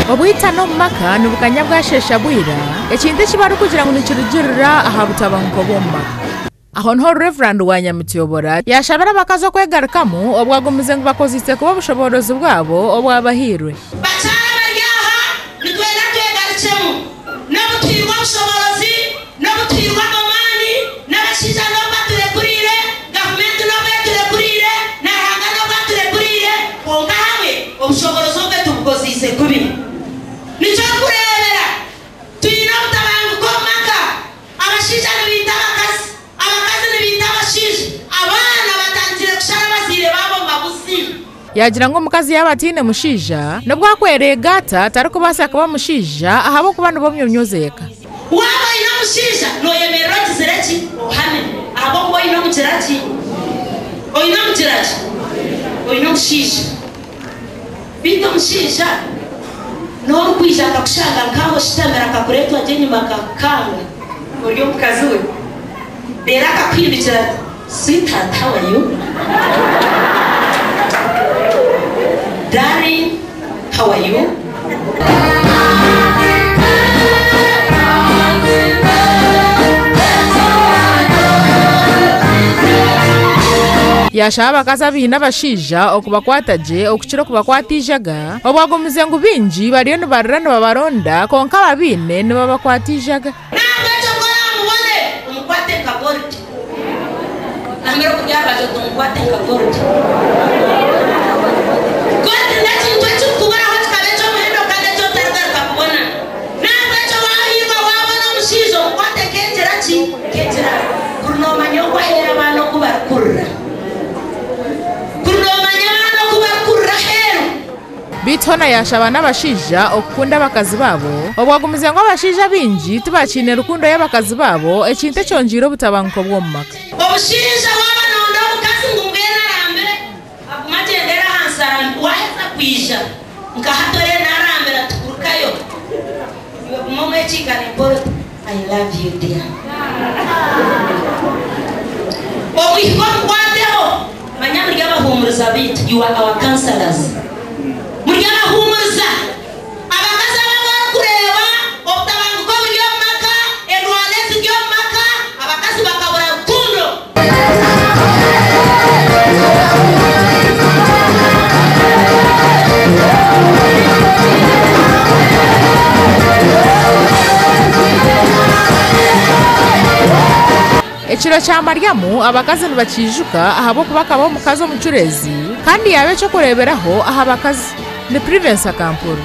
Obuhita no maka nubukanya bwashesha bwira ekinde kibaru kugira ngo nikirugirira aha butabanko bomba aho nho Reverend Wanyamutiyobora yashabara bakazo kwegarukamu obwagumize ngo bakozitse kuba bushoborozi bwabo obwabahirwe bacana baryaha nitwera twegarutsemu no butirwa bushoborozi no butirwa omani n'abashiza no baturekurire government no baturekurire n'ahanga no baturekurire konga hamwe obushoborozi bwe tubukozise kubi nicho kurebera tuyina butabanguko maka abashiza n'ibita abakazi n'ibita abashiza abana batangire kushara bazire babo mabusi yagira ngo mukazi yabatine mushija nubwo akwereye gata tariko basa kuba mushija ahabo kubana bo myonyozeka waba ina mushija no yemerera kizereki ohane abo ngo ina mukiraki oina mukiraki oina mushija bito mushija no kwija akakushanga nkaho shitamera akakuretwa je nyuma kakanga uriyo mukazi we dera akakwibikira sweetheart how are you darling how are you yashaba kazabi n'abashija okubakwataje okukiro kubakwatijaga obwagumize ngo binji bariyo nibarana babaronda konka babine nibabakwatijaga ntabwo cyo kora mubone umukwate kagorti namero kubyaba cyo tumukwate kagorti gorti ndakintu cyo kubara ho kikabecho muhendo kandi cyo taragaruka kubona ntabwo cyo wahirwa wabona mushizo umukwate kekera kuno manyoko era bano kubakurra bitona yashaba n'abashija okukunda bakazi babo obwagumize ngo abashija binji tubakine rukundo y'abakazi babo ekinte cyonjiro butabanko bw'omaka obushija wabanondo mukazi ngungena rambe akumatendera hansara waheza kwija nkahatore narambera tukurukayo mumwe chikane port I love you dear obwihwa mkwateho manyamuri y'abahumuriza bitu you are our counselors mujyana humuriza abakaza baba kureba obutabanguko byo maka erwalesi byo maka abakazi bakabura rukundo ekiro cya Mariamu abakazi nibakijuka ahabo kubakaba mukazo mucurezi kandi yabe cyo kureberaho aha bakazi ni Privence Kampuru.